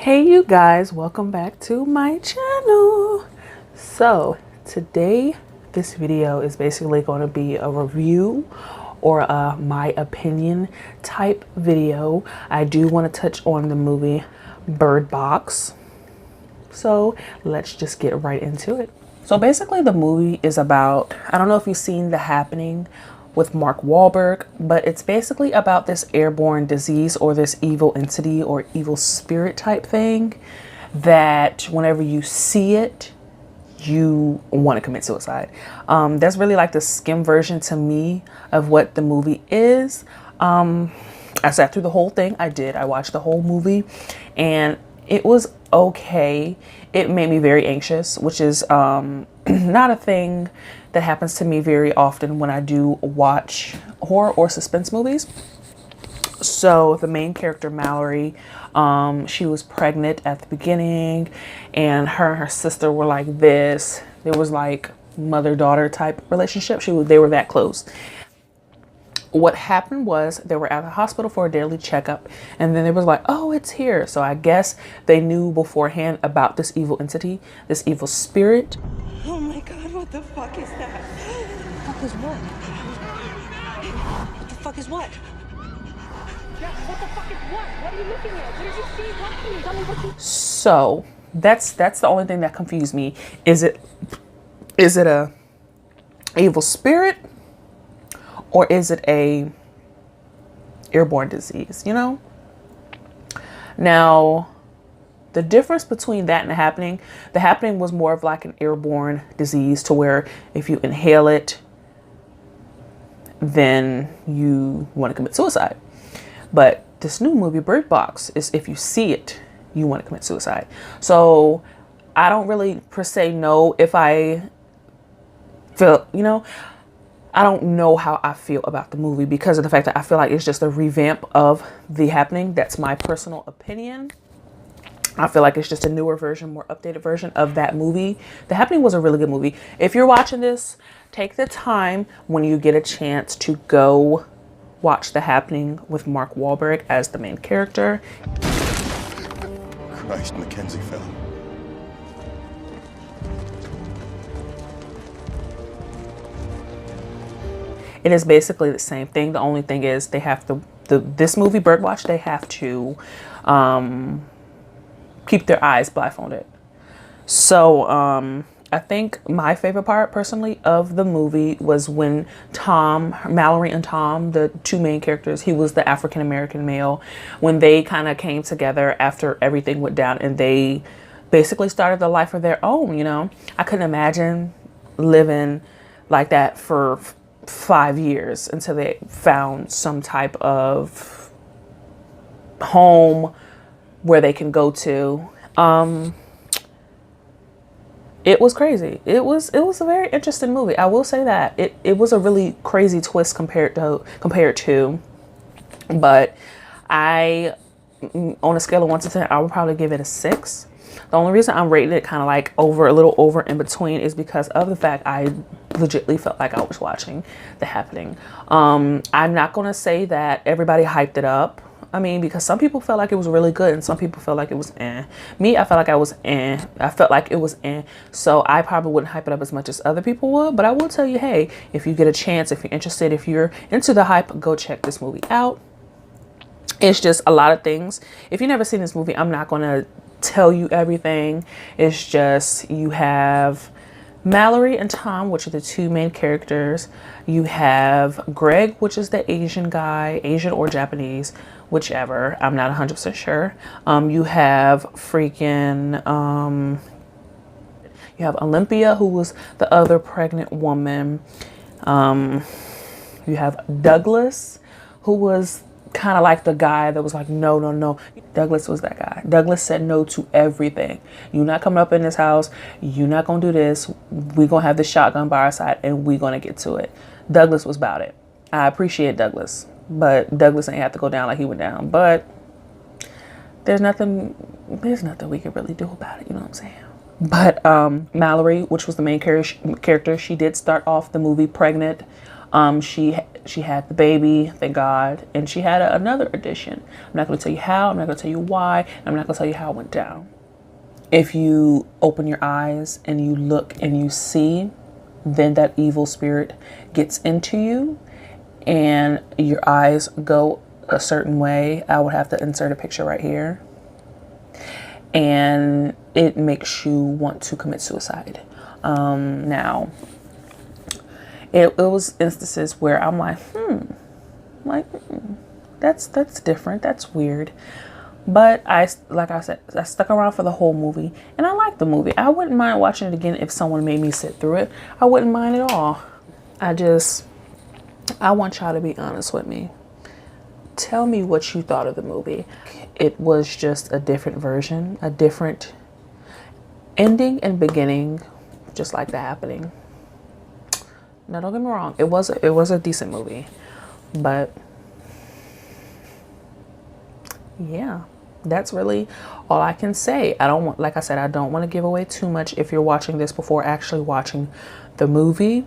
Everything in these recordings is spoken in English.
Hey you guys, welcome back to my channel. So today this video is basically going to be a review or a my opinion type video. I do want to touch on the movie Bird Box. So let's just get right into it. So basically the movie is about, I don't know if you've seen The Happening with Mark Wahlberg, but it's basically about this airborne disease or this evil entity or evil spirit type thing that whenever you see it, you want to commit suicide. That's really like the skim version to me of what the movie is. I sat through the whole thing. I watched the whole movie and it was okay. It made me very anxious, which is not a thing that happens to me very often when I do watch horror or suspense movies. So the main character, Mallory, she was pregnant at the beginning and her and her sister were like this. There was like mother-daughter type relationship. They were that close. What happened was they were at the hospital for a daily checkup and then they was like, oh, it's here. So I guess they knew beforehand about this evil entity, this evil spirit. Oh my God, what the fuck is that? What the fuck is what? What the fuck is what? Yeah, what the fuck is what? What are you looking at? What did you see? What can you tell me what you... So that's the only thing that confused me. Is it a evil spirit? Or is it a airborne disease, you know? Now, the difference between that and the happening was more of like an airborne disease to where if you inhale it, then you want to commit suicide. But this new movie, Bird Box, is if you see it, you want to commit suicide. So I don't really per se know if I feel, you know, I don't know how I feel about the movie because of the fact that I feel like it's just a revamp of The Happening. That's my personal opinion. I feel like it's just a newer version, more updated version of that movie. The Happening was a really good movie. If you're watching this, take the time when you get a chance to go watch The Happening with Mark Wahlberg as the main character. Christ, Mackenzie fell. It is basically the same thing. The only thing is they have to, this movie, Birdwatch, they have to keep their eyes blindfolded. So I think my favorite part personally of the movie was when Mallory and Tom, the two main characters, he was the African-American male, when they kind of came together after everything went down and they basically started a life of their own, you know. I couldn't imagine living like that for 5 years until they found some type of home where they can go to. It was crazy. It was a very interesting movie. I will say that it was a really crazy twist compared to, but I, on a scale of 1 to 10, I would probably give it a 6. The only reason I'm rating it kind of like a little over in between is because of the fact I legitimately felt like I was watching The Happening. I'm not going to say that everybody hyped it up. I mean, because some people felt like it was really good and some people felt like it was eh. Me, I felt like I was eh. I felt like it was eh. So I probably wouldn't hype it up as much as other people would. But I will tell you, hey, if you get a chance, if you're interested, if you're into the hype, go check this movie out. It's just a lot of things. If you've never seen this movie, I'm not going to tell you everything. It's just you have Mallory and Tom, which are the two main characters. You have Greg, which is the Asian guy, Asian or Japanese, whichever. I'm not 100% sure. You have you have Olympia, who was the other pregnant woman. You have Douglas, who was kind of like the guy that was like, no, no, no. Douglas was that guy. Douglas said no to everything. You're not coming up in this house. You're not going to do this. We're going to have this shotgun by our side and we're going to get to it. Douglas was about it. I appreciate Douglas, but Douglas ain't have to go down like he went down. But there's nothing we can really do about it. You know what I'm saying? But Mallory, which was the main character, she did start off the movie pregnant. She she had the baby, thank God, and she had another addition. I'm not going to tell you how, I'm not going to tell you why, I'm not going to tell you how it went down. If you open your eyes and you look and you see, then that evil spirit gets into you and your eyes go a certain way. I would have to insert a picture right here. And it makes you want to commit suicide. Now, it was instances where I'm like, that's different. That's weird. But like I said, I stuck around for the whole movie, and I liked the movie. I wouldn't mind watching it again if someone made me sit through it. I wouldn't mind at all. I want y'all to be honest with me. Tell me what you thought of the movie. It was just a different version, a different ending and beginning, just like the happening. Now, don't get me wrong. It was a decent movie, but yeah, that's really all I can say. Like I said, I don't want to give away too much if you're watching this before actually watching the movie,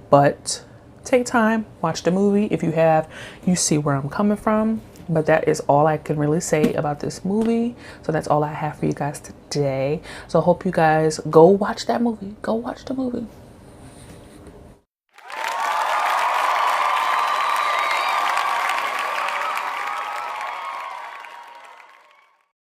but take time, watch the movie. If you have, you see where I'm coming from. But that is all I can really say about this movie. So that's all I have for you guys today. So I hope you guys go watch that movie. Go watch the movie.